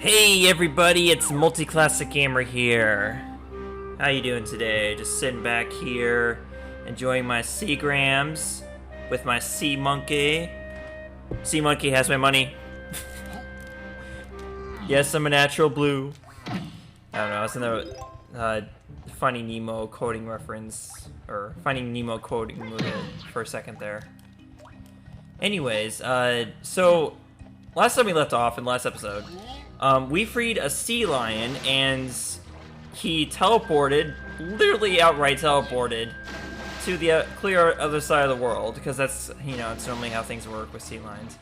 Hey everybody, it's Multi-Classic Gamer here. How you doing today? Just sitting back here, enjoying my Seagrams with my Sea Monkey. Sea Monkey has my money. Yes, I'm a natural blue. I don't know, I was in the Finding Nemo coding reference, or Finding Nemo coding mood for a second there. Anyways, so last time we left off in the last episode, we freed a sea lion, and he teleported, literally outright teleported, to the clear other side of the world, because that's, you know, it's normally how things work with sea lions.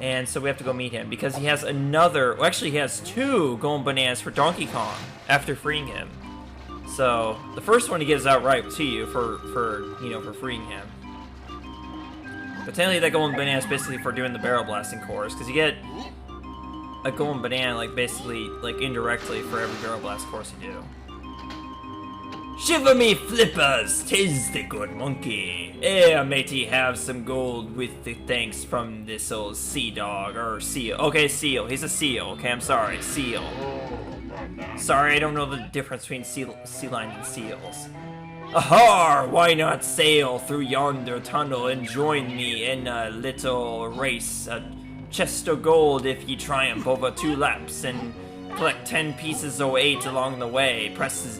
And so we have to go meet him, because he has another, well, actually he has two golden bananas for Donkey Kong, after freeing him. So, the first one he gives outright to you for freeing him. But technically that golden banana is basically for doing the barrel blasting course, because you get a golden banana, like, basically, like, indirectly for every barrel blast course you do. Shiver me flippers, 'tis the good monkey. Eh, matey, have some gold with the thanks from this old sea dog, or seal. Okay, seal, he's a seal, okay, I'm sorry, seal. Sorry, I don't know the difference between sea lions and seals. Ahar! Why not sail through yonder tunnel and join me in a little race? A chest of gold if ye triumph over 2 laps, and collect 10 pieces or 8 along the way. Press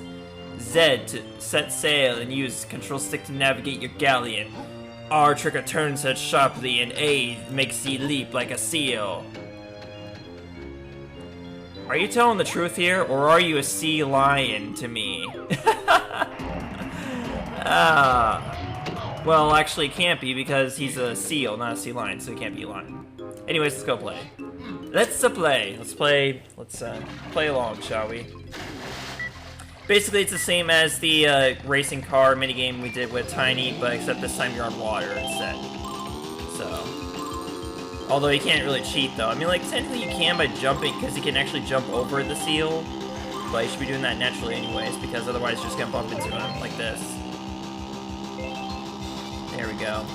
Z to set sail and use control stick to navigate your galleon. R trigger turns it sharply, and A makes ye leap like a seal. Are you telling the truth here, or are you a sea lion to me? Well, actually, it can't be because he's a seal, not a sea lion, so he can't be a lion. Anyways, let's go play. Let's play. Let's play along, shall we? Basically, it's the same as the racing car minigame we did with Tiny, but except this time you're on water instead. So, although you can't really cheat, though. I mean, like, technically you can by jumping, because you can actually jump over the seal, but you should be doing that naturally anyways, because otherwise you're just gonna bump into him like this. There we go.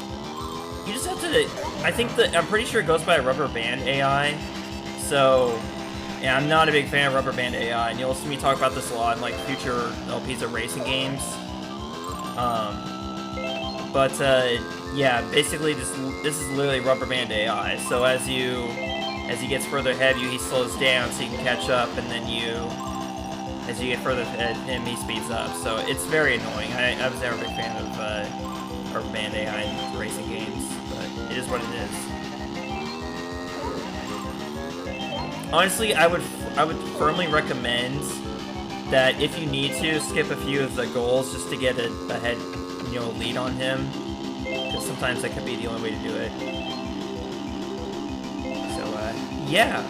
You just have to, I'm pretty sure it goes by rubber band AI, so, yeah, I'm not a big fan of rubber band AI, and you'll see me talk about this a lot in, like, future LPs of racing games. Yeah, basically this is literally rubber band AI, so as he gets further ahead of you, he slows down so you can catch up, and then as you get further ahead of him, he speeds up, so it's very annoying. I was never a big fan of, rubber band AI in racing games, but it is what it is. Honestly, I would firmly recommend that if you need to, skip a few of the goals just to get a head, lead on him, because sometimes that could be the only way to do it. So, yeah.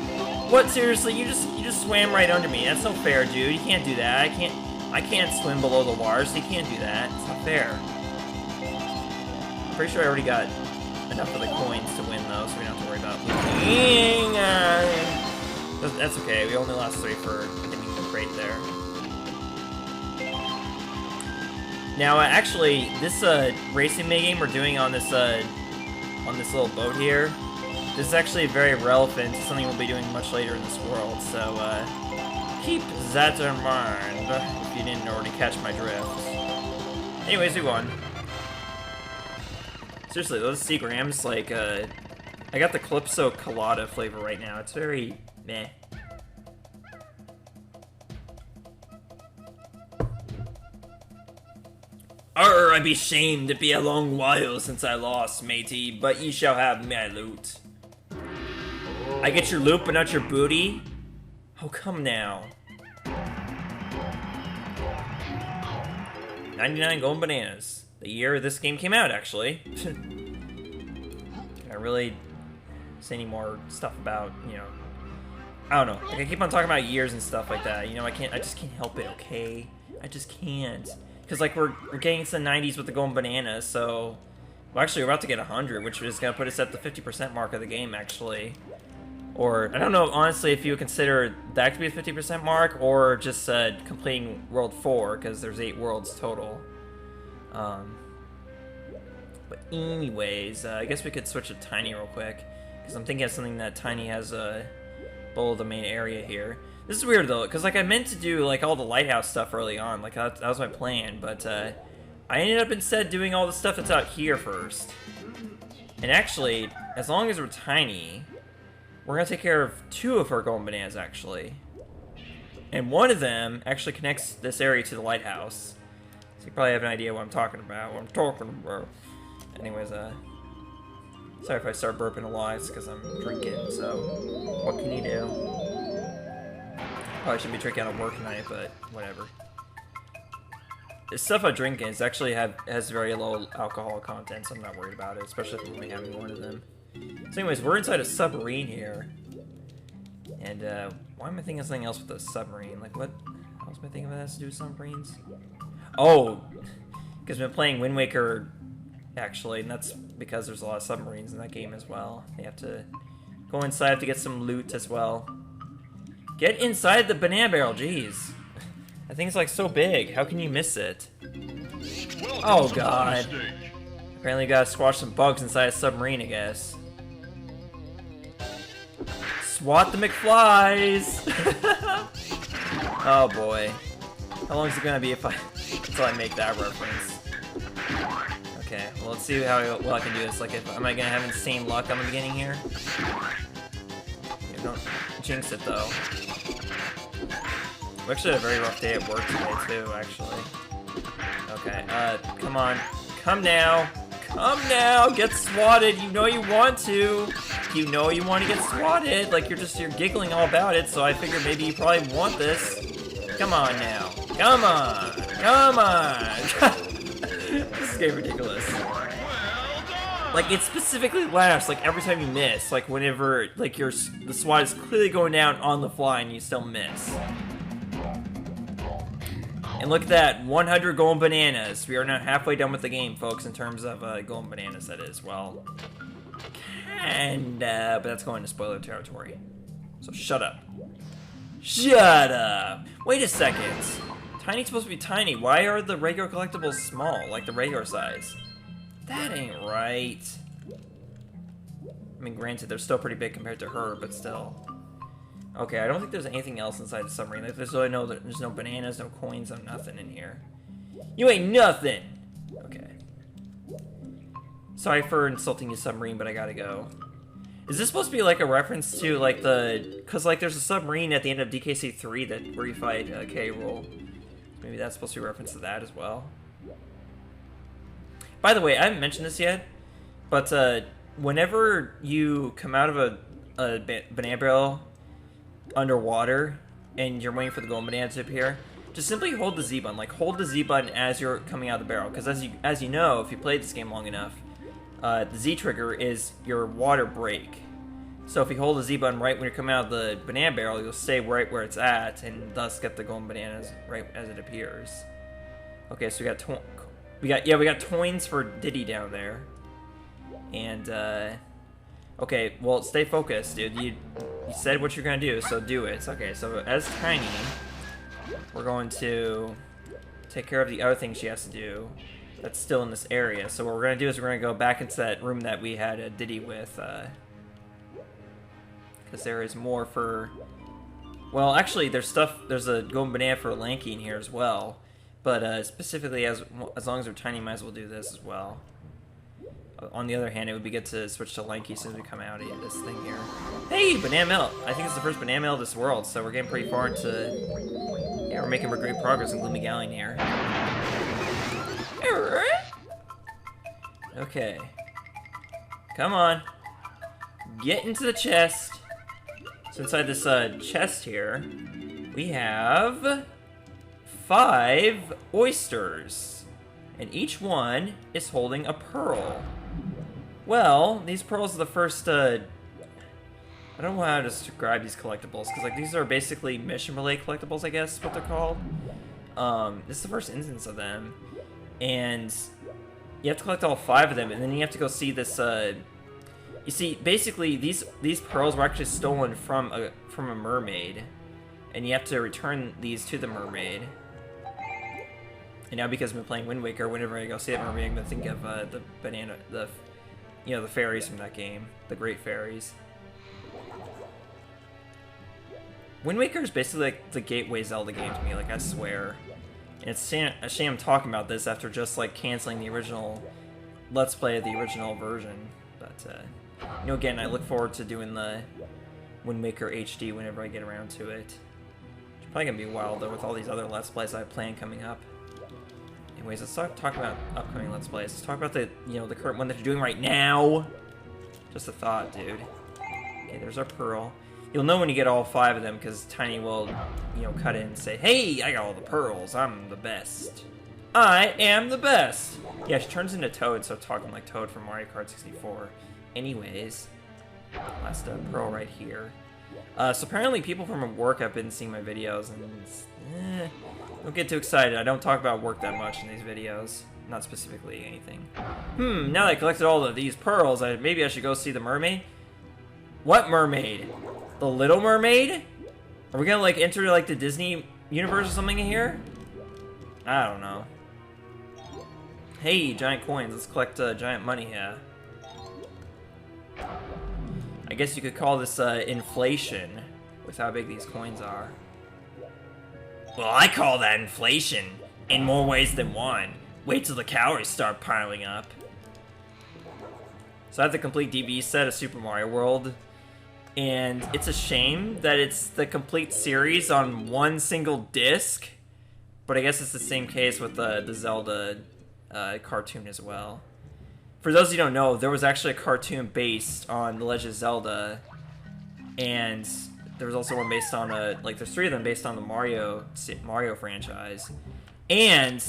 What, seriously? You just swam right under me. That's no fair, dude. You can't do that. I can't swim below the water, so you can't do that. It's not fair. I'm pretty sure I already got enough of the coins to win, though, so we don't have to worry about losing. That's okay. We only lost 3 for getting the crate there. Now, actually, this racing minigame we're doing on this little boat here, this is actually very relevant to something we'll be doing much later in this world. So keep that in mind if you didn't already catch my drift. Anyways, we won. Seriously, those Seagrams, like, I got the Calypso Colada flavor right now. It's very meh. Arr, I be shamed, it be a long while since I lost, matey, but ye shall have my loot. I get your loot, but not your booty? Oh, come now. 99 golden bananas. The year this game came out, actually. Can I really say any more stuff about, I don't know. Like, I keep on talking about years and stuff like that. I just can't help it, okay? I just can't. Because, like, we're getting into the 90s with the golden bananas, so... Well, actually, we're about to get 100, which is going to put us at the 50% mark of the game, actually. Or, I don't know, honestly, if you would consider that to be the 50% mark, or just completing World 4, because there's 8 worlds total. But anyways, I guess we could switch to Tiny real quick, because I'm thinking of something that Tiny has below the main area here. This is weird though, because like I meant to do like all the lighthouse stuff early on, like that was my plan, but I ended up instead doing all the stuff that's out here first. And actually, as long as we're tiny, we're gonna take care of 2 of our golden bananas actually. And one of them actually connects this area to the lighthouse. So you probably have an idea what I'm talking about. Anyways, sorry if I start burping a lot, it's because I'm drinking, so what can you do? Probably shouldn't be drinking on work tonight, but whatever. The stuff I drink is actually has very low alcohol content, so I'm not worried about it, especially if I'm only having one of them. So anyways, we're inside a submarine here. And why am I thinking of something else with a submarine? Like what else am I thinking of that has to do with submarines? Oh, because I've been playing Wind Waker, actually, and that's because there's a lot of submarines in that game as well. You have to go inside to get some loot as well. Get inside the banana barrel, jeez. That thing's like so big, how can you miss it? Oh god. Apparently you gotta squash some bugs inside a submarine, I guess. Swat the McFlies! Oh boy. How long is it gonna be until I make that reference? Okay, well let's see well I can do this. Like, am I gonna have insane luck on the beginning here? Don't jinx it though. We actually had a very rough day at work today too, actually. Okay, come on. Come now! Come now! Get swatted! You know you want to! You know you want to get swatted! Like, you're giggling all about it, so I figured maybe you probably want this. Come on now. Come on! Come on! This is getting ridiculous. Like, it specifically laughs, like, every time you miss. Like, whenever, like, the swat is clearly going down on the fly and you still miss. And look at that, 100 golden bananas. We are now halfway done with the game, folks, in terms of golden bananas, that is. Well, kinda, but that's going to spoiler territory. So shut up. Shut up! Wait a second. Tiny's supposed to be tiny. Why are the regular collectibles small, like the regular size? That ain't right. I mean, granted, they're still pretty big compared to her, but still. Okay, I don't think there's anything else inside the submarine. Like, there's no bananas, no coins, no nothing in here. You ain't nothing! Okay. Sorry for insulting you, submarine, but I gotta go. Is this supposed to be like a reference to like cause like there's a submarine at the end of DKC 3 where you fight K-Rool. Maybe that's supposed to be a reference to that as well. By the way, I haven't mentioned this yet, but whenever you come out of a banana barrel underwater and you're waiting for the golden banana to appear, just simply hold the Z button. Like, hold the Z button as you're coming out of the barrel, because as you know, if you played this game long enough, the Z trigger is your water break. So if you hold the Z button right when you're coming out of the banana barrel, you'll stay right where it's at and thus get the golden bananas right as it appears. Okay, so we got coins for Diddy down there. And okay, well, stay focused, dude. You said what you're gonna do, so do it. Okay, so as Tiny, we're going to take care of the other thing she has to do that's still in this area. So what we're gonna do is we're gonna go back into that room that we had Diddy with, because there is more for. Well, actually, there's a golden banana for Lanky in here as well, but specifically as long as we're Tiny, might as well do this as well. On the other hand, it would be good to switch to Lanky as soon as we come out of this thing here. Hey, banana melt! I think it's the first banana melt of this world, so we're getting pretty far into. Yeah, we're making great progress in Gloomy Galleon here. Okay. Come on. Get into the chest. So inside this chest here, we have 5 oysters. And each one is holding a pearl. Well, these pearls are the first, I don't know how to describe these collectibles, because like these are basically mission-related collectibles, I guess is what they're called. This is the first instance of them. And you have to collect all 5 of them, and then you have to go see this, you see, basically, these pearls were actually stolen from a mermaid. And you have to return these to the mermaid. And now because I've been playing Wind Waker, whenever I go see that mermaid, I'm gonna think of the fairies from that game, the great fairies. Wind Waker is basically like the gateway Zelda game to me, like I swear. And it's a shame I'm talking about this after just like canceling the original Let's Play of the original version. But, you know, again, I look forward to doing the Wind Waker HD whenever I get around to it. It's probably gonna be a while though with all these other Let's Plays I have planned coming up. Anyways, let's talk about upcoming Let's Plays. Let's talk about the, you know, the current one that you're doing right now. Just a thought, dude. Okay, there's our Pearl. You'll know when you get all 5 of them, because Tiny will, you know, cut in and say, "Hey, I got all the pearls. I'm the best. I am the best." Yeah, she turns into Toad, so talking like Toad from Mario Kart 64. Anyways, last Pearl right here. So apparently people from work have been seeing my videos, and don't get too excited. I don't talk about work that much in these videos. Not specifically anything. Now that I collected all of these pearls, maybe I should go see the mermaid? What mermaid? The Little Mermaid? Are we gonna like enter like the Disney universe or something in here? I don't know. Hey, giant coins. Let's collect giant money here. I guess you could call this inflation with how big these coins are. Well, I call that inflation in more ways than one. Wait till the calories start piling up. So I have the complete DVD set of Super Mario World. And it's a shame that it's the complete series on one single disc. But I guess it's the same case with the Zelda cartoon as well. For those of you who don't know, there was actually a cartoon based on The Legend of Zelda. And there was also one based on like there's 3 of them based on the Mario franchise. And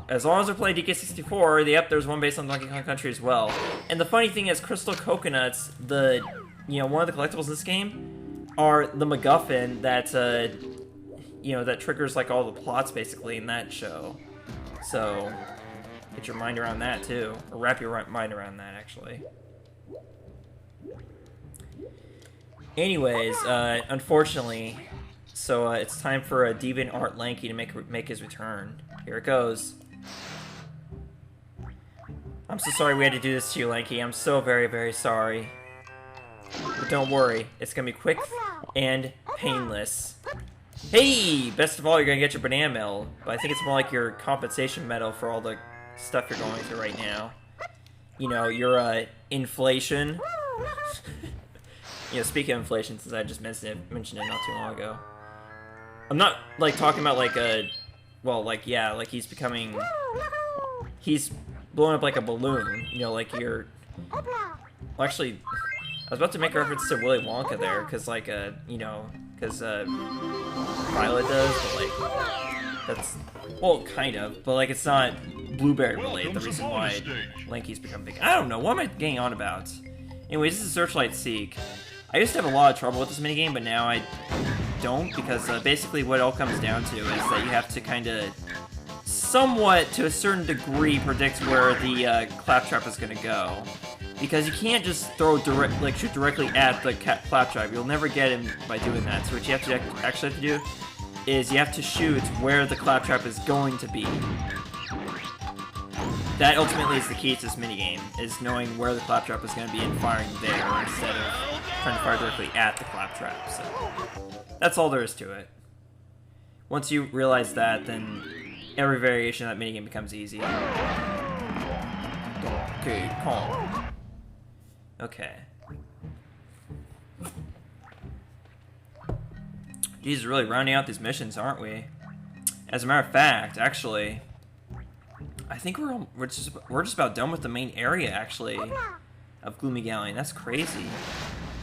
as long as we play DK64, yep, there's one based on Donkey Kong Country as well. And the funny thing is, Crystal Coconuts, one of the collectibles in this game, are the MacGuffin that, that triggers like all the plots basically in that show. So, get your mind around that too, or wrap your mind around that actually. Anyways, unfortunately, so it's time for DeviantArt Lanky to make his return. Here it goes. I'm so sorry we had to do this to you, Lanky. I'm so very, very sorry. But don't worry, it's gonna be quick and painless. Hey! Best of all, you're gonna get your banana medal, but I think it's more like your compensation medal for all the stuff you're going through right now. You know, your inflation. You know, speaking of inflation, since I just mentioned it not too long ago. I'm not, like, talking about, like, he's blowing up like a balloon, you know, like you're... Well, actually, I was about to make a reference to Willy Wonka there, because, like, because, Violet does, but, like, that's... Well, kind of, but, like, it's not blueberry related, the reason why Lanky's become big. I don't know, what am I getting on about? Anyways, this is Searchlight Seek. I used to have a lot of trouble with this minigame, but now I don't, because basically what it all comes down to is that you have to kind of somewhat, to a certain degree, predict where the claptrap is going to go. Because you can't just shoot directly at the claptrap. You'll never get him by doing that. So what you have to actually have to do is you have to shoot where the claptrap is going to be. That ultimately is the key to this minigame, is knowing where the claptrap is going to be and firing there instead of trying to fire directly at the claptrap. So that's all there is to it. Once you realize that, then every variation of that minigame becomes easy. Okay, calm. Okay. Geez, really rounding out these missions, aren't we? As a matter of fact, actually, I think we're just about done with the main area, actually, of Gloomy Galleon. That's crazy.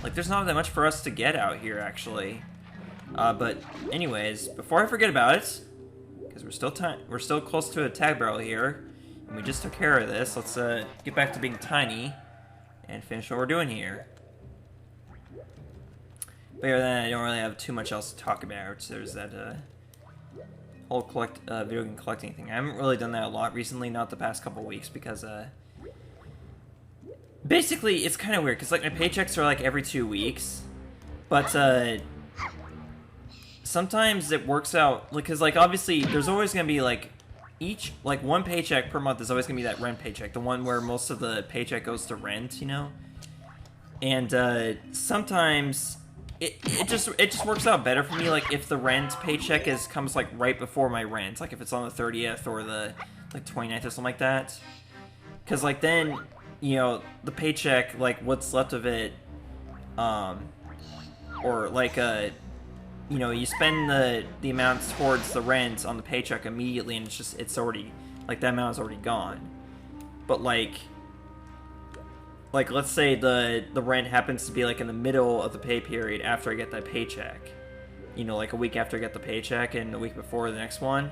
Like, there's not that much for us to get out here, actually. But anyways, before I forget about it, because we're still close to a tag barrel here, and we just took care of this. Let's get back to being tiny and finish what we're doing here. But other than that, I don't really have too much else to talk about. There's that whole video game collecting thing. I haven't really done that a lot recently, not the past couple weeks, because basically it's kind of weird, because like my paychecks are like every 2 weeks, but sometimes it works out, because like obviously there's always gonna be like one paycheck per month is always gonna be that rent paycheck, the one where most of the paycheck goes to rent, you know. And sometimes it just works out better for me, like, if the rent paycheck comes, like, right before my rent. Like, if it's on the 30th or the, like, 29th or something like that. Because, like, then, you know, the paycheck, like, what's left of it, or, like, you know, you spend the amounts towards the rent on the paycheck immediately, and it's already, like, that amount is already gone. But, like, let's say the rent happens to be, like, in the middle of the pay period after I get that paycheck. You know, like, a week after I get the paycheck and a week before the next one.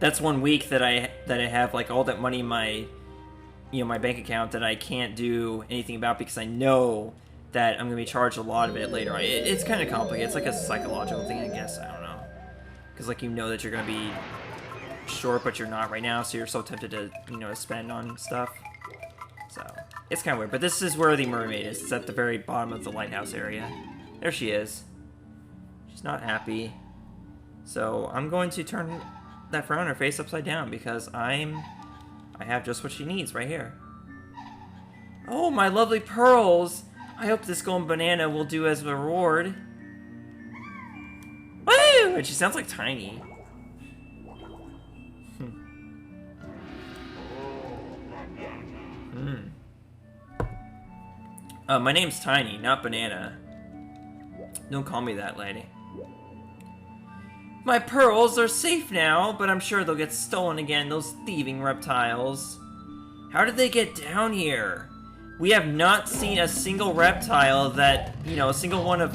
That's 1 week that I have, like, all that money in my, you know, my bank account that I can't do anything about because I know that I'm going to be charged a lot of it later on. It's kind of complicated. It's like a psychological thing, I guess. I don't know. Because, like, you know that you're going to be short, but you're not right now, so you're so tempted to, you know, spend on stuff. So, it's kind of weird. But this is where the mermaid is. It's at the very bottom of the lighthouse area. There she is. She's not happy. So, I'm going to turn that frown on her face upside down because I have just what she needs right here. Oh, my lovely pearls! I hope this golden banana will do as a reward. Woo! And she sounds like Tiny. My name's Tiny, not Banana. Don't call me that, lady. My pearls are safe now, but I'm sure they'll get stolen again, those thieving reptiles. How did they get down here? We have not seen a single reptile that, you know, a single one of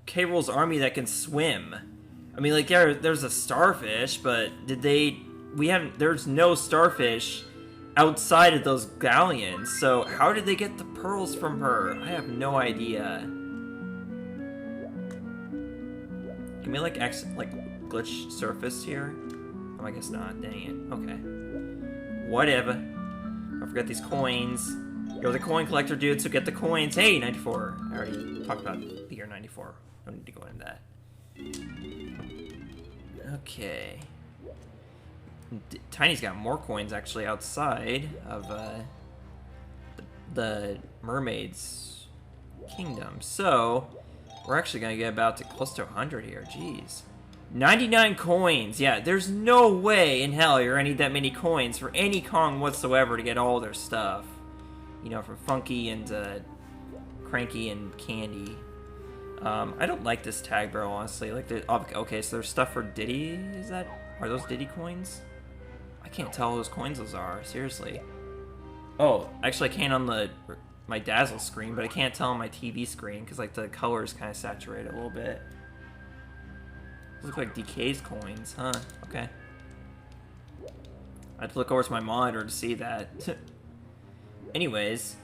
K-Rool's army that can swim. I mean, like, there's a starfish, but there's no starfish outside of those galleons, so how did they get the pearls from her? I have no idea. Can we, like, glitch surface here? Oh, I guess not. Dang it. Okay. Whatever. Don't forget these coins. You're the coin collector, dude, so get the coins. Hey, 94. I already talked about the year 94. Don't need to go into that. Okay. Tiny's got more coins, actually, outside of the mermaid's kingdom. So, we're actually going to get about to close to 100 here. Jeez. 99 coins! Yeah, there's no way in hell you're going to need that many coins for any Kong whatsoever to get all their stuff. You know, from Funky and Cranky and Candy. I don't like this tag barrel, honestly. Like, okay, so there's stuff for Diddy. Are those Diddy coins? I can't tell whose coins those are. Seriously. Oh, actually, I can on my Dazzle screen, but I can't tell on my TV screen because, like, the colors kind of saturate a little bit. Those look like DK's coins, huh? Okay. I have to look over to my monitor to see that. Anyways,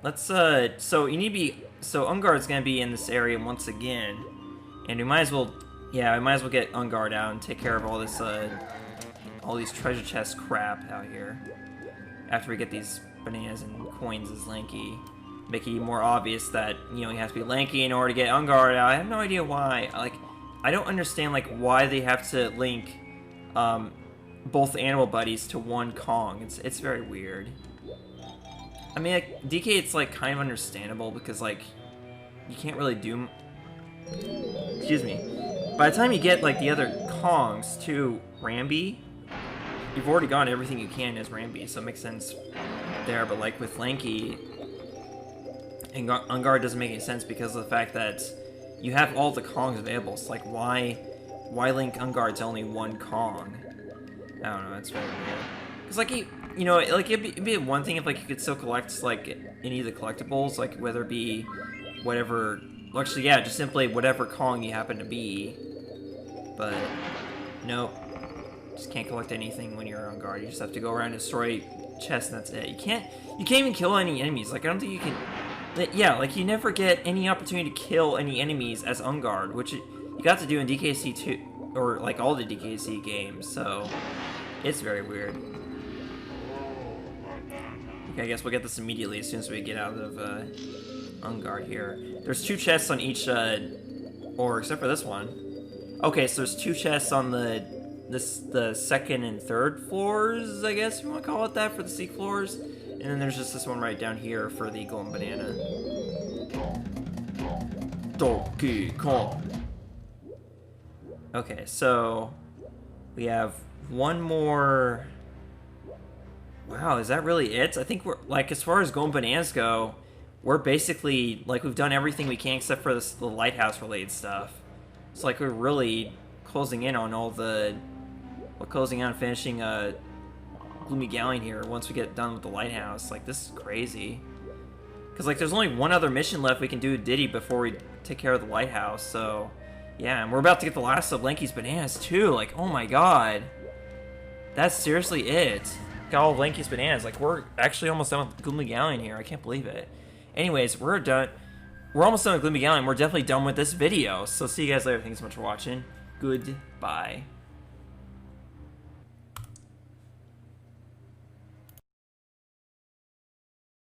let's, so you need to be, so Enguarde's gonna be in this area once again, and we might as well, yeah, I might as well get Enguarde out and take care of all this, all these treasure chest crap out here, after we get these bananas and coins as Lanky, making it more obvious that, you know, he has to be Lanky in order to get Enguarde out. I have no idea why, like, I don't understand, like, why they have to link, both animal buddies to one Kong. It's very weird. I mean, like, DK, it's, like, kind of understandable because, like, you can't really do... Excuse me. By the time you get, like, the other Kongs to Rambi, you've already gotten everything you can as Rambi, so it makes sense there. But, like, with Lanky, Enguarde doesn't make any sense because of the fact that you have all the Kongs available. So, like, why link Enguarde to only one Kong? I don't know, that's very weird. Because, like, you know, like, it'd be one thing if, like, you could still collect, like, any of the collectibles, like, whether it be whatever... Well, actually, yeah, just simply whatever Kong you happen to be. But, nope. Just can't collect anything when you're on guard. You just have to go around and destroy chests, and that's it. You can't even kill any enemies. Like, I don't think you can... Yeah, like, you never get any opportunity to kill any enemies as Enguarde, which you got to do in DKC 2, or, like, all the DKC games, so... It's very weird. Okay, I guess we'll get this immediately as soon as we get out of Enguarde here. There's 2 chests on each, or except for this one. Okay, so there's 2 chests on the second and third floors, I guess you want to call it that, for the sea floors. And then there's just this one right down here for the golden banana. Donkey Kong. Okay, so we have one more. Wow, is that really it? I think we're like, as far as going bananas go, we're basically like, we've done everything we can except for the lighthouse related stuff. It's like we're really closing in on all the, we're closing out and finishing Gloomy Galleon here once we get done with the lighthouse. Like, this is crazy. Because like, there's only one other mission left we can do with Diddy before we take care of the lighthouse. So yeah, and we're about to get the last of Lanky's bananas too. Like, oh my god, that's seriously it. Got all of Lanky's bananas. Like, we're actually almost done with Gloomy Galleon here. I can't believe it. Anyways, we're done. We're almost done with Gloomy Galleon. We're definitely done with this video. So see you guys later. Thanks so much for watching. Goodbye.